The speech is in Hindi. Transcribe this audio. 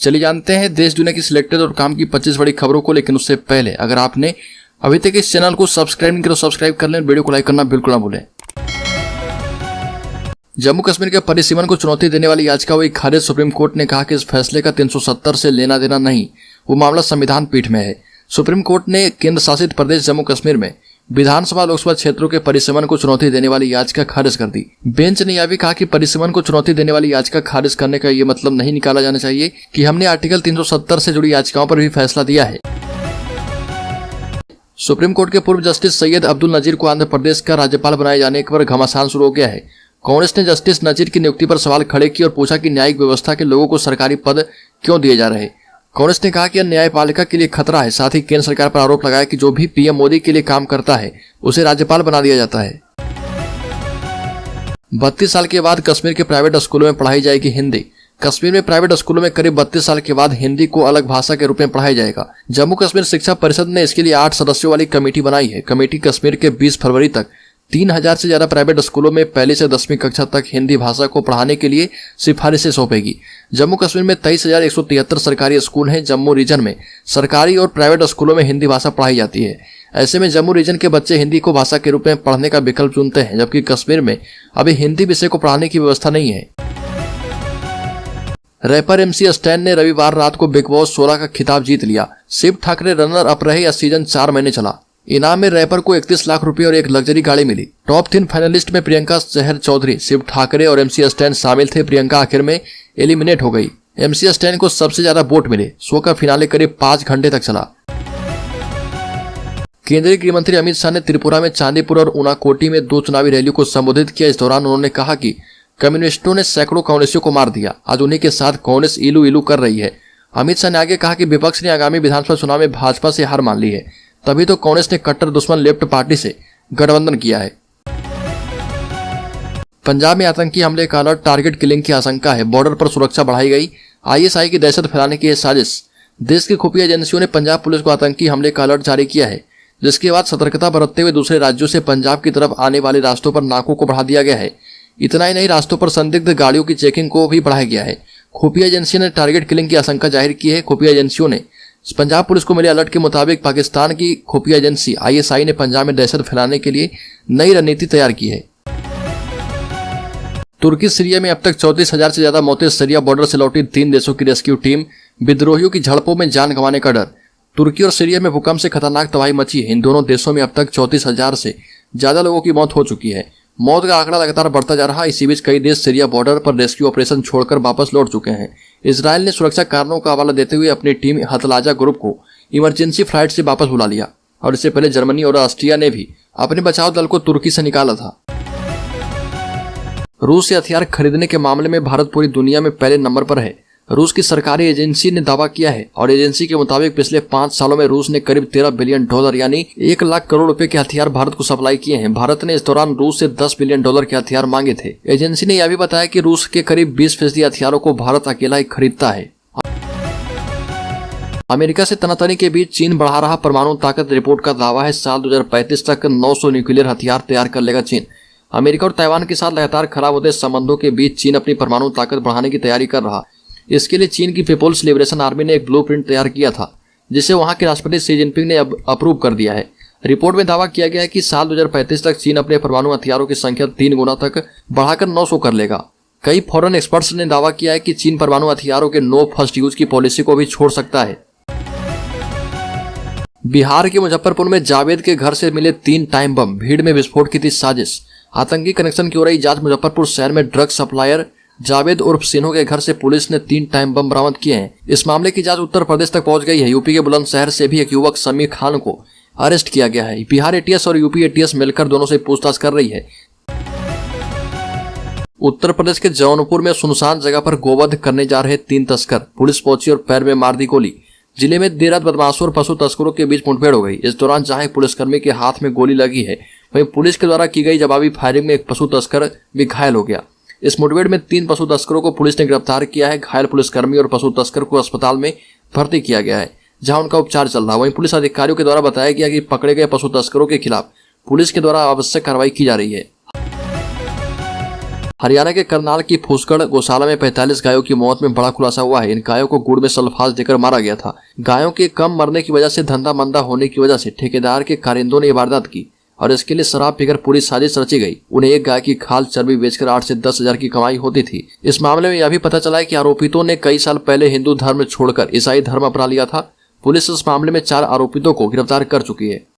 चलिए जानते हैं देश दुनिया की सिलेक्टेड और काम की 25 बड़ी खबरों को, लेकिन उससे पहले अगर आपने अभी तक इस चैनल को सब्सक्राइब नहीं किया तो सब्सक्राइब कर लें, वीडियो को लाइक करना बिल्कुल ना भूलें। जम्मू कश्मीर के परिसीमन को चुनौती देने वाली याचिका हुई खारिज। सुप्रीम कोर्ट ने कहा कि इस फैसले का 370 से लेना देना नहीं, वो मामला संविधान पीठ में है। सुप्रीम कोर्ट ने केंद्र शासित प्रदेश जम्मू कश्मीर में विधानसभा लोकसभा क्षेत्रों के परिसीमन को चुनौती देने वाली याचिका खारिज कर दी। बेंच ने यह भी कहा कि परिसीमन को चुनौती देने वाली याचिका खारिज करने का ये मतलब नहीं निकाला जाना चाहिए कि हमने आर्टिकल 370 से जुड़ी याचिकाओं पर भी फैसला दिया है। सुप्रीम कोर्ट के पूर्व जस्टिस सैयद अब्दुल नजीर को आंध्र प्रदेश का राज्यपाल बनाए जाने पर घमासान शुरू हो गया है। कांग्रेस ने जस्टिस नजीर की नियुक्ति पर सवाल खड़े किए और पूछा कि न्यायिक व्यवस्था के लोगों को सरकारी पद क्यों दिए जा रहे। कांग्रेस ने कहा कि यह न्यायपालिका के लिए खतरा है। साथ ही केंद्र सरकार पर आरोप लगाया कि जो भी पीएम मोदी के लिए काम करता है उसे राज्यपाल बना दिया जाता है। 32 साल के बाद कश्मीर के प्राइवेट स्कूलों में पढ़ाई जाएगी हिंदी। कश्मीर में प्राइवेट स्कूलों में करीब 32 साल के बाद हिंदी को अलग भाषा के रूप में पढ़ाया जाएगा। जम्मू कश्मीर शिक्षा परिषद ने इसके लिए 8 सदस्यों वाली कमेटी बनाई है। कमेटी कश्मीर के 20 फरवरी तक 3000 से ज्यादा प्राइवेट स्कूलों में पहली से 10वीं कक्षा तक हिंदी भाषा को पढ़ाने के लिए सिफारिशें सौंपेगी। जम्मू कश्मीर में 23,173 सरकारी स्कूल हैं। जम्मू रीजन में सरकारी और प्राइवेट स्कूलों में हिंदी भाषा पढ़ाई जाती है। ऐसे में जम्मू रीजन के बच्चे हिंदी को भाषा के रूप में पढ़ने का विकल्प चुनते हैं, जबकि कश्मीर में अभी हिंदी विषय को पढ़ाने की व्यवस्था नहीं है। रैपर MC स्टैन ने रविवार रात को बिग बॉस 16 का खिताब जीत लिया। शिव ठाकरे रनर अप रहे। यह सीजन 4 महीने चला। इनाम में रैपर को 31 लाख रुपए और एक लग्जरी गाड़ी मिली। टॉप 3 फाइनलिस्ट में प्रियंका चहर चौधरी, शिव ठाकरे और MC स्टैन शामिल थे। प्रियंका आखिर में एलिमिनेट हो गई। MC स्टैन को सबसे ज्यादा वोट मिले। शो का फिनाले करीब 5 घंटे तक चला। केंद्रीय गृह मंत्री अमित शाह ने त्रिपुरा में चांदीपुर और उनाकोटी में 2 चुनावी रैलियों को संबोधित किया। इस दौरान उन्होंने कहा कि कम्युनिस्टों ने सैकड़ों कांग्रेसियों को मार दिया। आज उन्हीं के साथ कांग्रेस इलू इलू कर रही है। अमित शाह ने आगे कहा कि विपक्ष ने आगामी विधानसभा चुनाव में भाजपा से हार मान ली है, तभी तो कांग्रेस ने कट्टर दुश्मन लेफ्ट पार्टी से गठबंधन किया है। पंजाब में आतंकी हमले का अलर्ट। टारगेट किलिंग की आशंका है। बॉर्डर पर सुरक्षा बढ़ाई गई। ISI की दहशत फैलाने की साजिश। देश की खुफिया एजेंसियों ने पंजाब पुलिस को आतंकी हमले का अलर्ट जारी किया है, जिसके बाद सतर्कता बरतते हुए दूसरे राज्यों से पंजाब की तरफ आने वाले रास्तों पर नाकों को बढ़ा दिया गया है। इतना ही नहीं, रास्तों पर संदिग्ध गाड़ियों की चेकिंग को भी बढ़ाया गया है। खुफिया एजेंसियों ने टारगेट किलिंग की आशंका जाहिर की है। खुफिया एजेंसियों ने पंजाब पुलिस को मिले अलर्ट के मुताबिक पाकिस्तान की खुफिया एजेंसी ISI ने पंजाब में दहशत फैलाने के लिए नई रणनीति तैयार की है। तुर्की सीरिया में अब तक 34,000 से ज्यादा मौतें। सीरिया बॉर्डर से लौटी 3 देशों की रेस्क्यू टीम। विद्रोहियों की झड़पों में जान गंवाने का डर। तुर्की और सीरिया में भूकंप से खतरनाक तबाही मची है। इन दोनों देशों में अब तक 34,000 से ज्यादा लोगों की मौत हो चुकी है। मौत का आंकड़ा लगातार बढ़ता जा रहा है। इसी बीच कई देश सीरिया बॉर्डर पर रेस्क्यू ऑपरेशन छोड़कर वापस लौट चुके हैं। इजराइल ने सुरक्षा कारणों का हवाला देते हुए अपनी टीम हतलाजा ग्रुप को इमरजेंसी फ्लाइट से वापस बुला लिया, और इससे पहले जर्मनी और ऑस्ट्रिया ने भी अपने बचाव दल को तुर्की से निकाला था। रूस से हथियार खरीदने के मामले में भारत पूरी दुनिया में पहले नंबर पर है। रूस की सरकारी एजेंसी ने दावा किया है, और एजेंसी के मुताबिक पिछले 5 सालों में रूस ने करीब $13 बिलियन यानी 1 लाख करोड़ रुपए के हथियार भारत को सप्लाई किए हैं। भारत ने इस दौरान रूस से $10 बिलियन के हथियार मांगे थे। एजेंसी ने यह भी बताया कि रूस के करीब 20% हथियारों को भारत अकेला ही खरीदता है। अमेरिका से तनातनी के बीच चीन बढ़ा रहा परमाणु ताकत। रिपोर्ट का दावा है साल 2035 तक 900 न्यूक्लियर हथियार तैयार कर लेगा चीन। अमेरिका और ताइवान के साथ लगातार खराब होते संबंधों के बीच चीन अपनी परमाणु ताकत बढ़ाने की तैयारी कर रहा। इसके लिए चीन की पीपुल्स लिबरेशन आर्मी ने एक ब्लूप्रिंट तैयार किया था, जिसे वहां के राष्ट्रपति शी जिनपिंग ने अब अप्रूव कर दिया है। रिपोर्ट में दावा किया गया है कि साल 2035 तक चीन अपने परमाणु हथियारों की संख्या 3 गुना तक बढ़ाकर 900 कर लेगा। कई फॉरेन एक्सपर्ट्स ने दावा किया है कि चीन परमाणु हथियारों के नो फर्स्ट यूज की पॉलिसी को भी छोड़ सकता है। बिहार के मुजफ्फरपुर में जावेद के घर से मिले 3 टाइम बम। भीड़ में विस्फोट की थी साजिश। आतंकी कनेक्शन की हो रही जांच। मुजफ्फरपुर शहर में ड्रग सप्लायर जावेद उर्फ सिन्हो के घर से पुलिस ने 3 टाइम बम बरामद किए हैं। इस मामले की जांच उत्तर प्रदेश तक पहुंच गई है। यूपी के बुलंदशहर से भी एक युवक समीर खान को अरेस्ट किया गया है। बिहार ATS और यूपी ATS मिलकर दोनों से पूछताछ कर रही है। उत्तर प्रदेश के जौनपुर में सुनसान जगह पर गोवध करने जा रहे 3 तस्कर। पुलिस पहुंची और पैर में मार दी गोली। जिले में देर रात बदमाशों और पशु तस्करों के बीच मुठभेड़ हो गई। इस दौरान जहां एक पुलिसकर्मी के हाथ में गोली लगी है, वहीं पुलिस के द्वारा की गई जवाबी फायरिंग में एक पशु तस्कर भी घायल हो गया। इस मुठभेड़ में 3 पशु तस्करों को पुलिस ने गिरफ्तार किया है। घायल पुलिसकर्मी और पशु तस्कर को अस्पताल में भर्ती किया गया है, जहां उनका उपचार चल रहा है। वहीं पुलिस अधिकारियों के द्वारा बताया गया कि पकड़े गए पशु तस्करों के खिलाफ पुलिस के द्वारा आवश्यक कार्रवाई की जा रही है। हरियाणा के करनाल की फूसगढ़ गौशाला में 45 गायों की मौत में बड़ा खुलासा हुआ है। इन गायों को गुड़ में सल्फास देकर मारा गया था। गायों के कम मरने की वजह से धंधा मंदा होने की वजह से ठेकेदार के कारिंदों ने ये वारदात की और इसके लिए शराब पीकर पूरी साजिश रची गई। उन्हें एक गाय की खाल चर्बी बेचकर 8 से 10 हजार की कमाई होती थी। इस मामले में यह भी पता चला है कि आरोपितों ने कई साल पहले हिंदू धर्म छोड़कर ईसाई धर्म अपना लिया था। पुलिस इस मामले में 4 आरोपितों को गिरफ्तार कर चुकी है।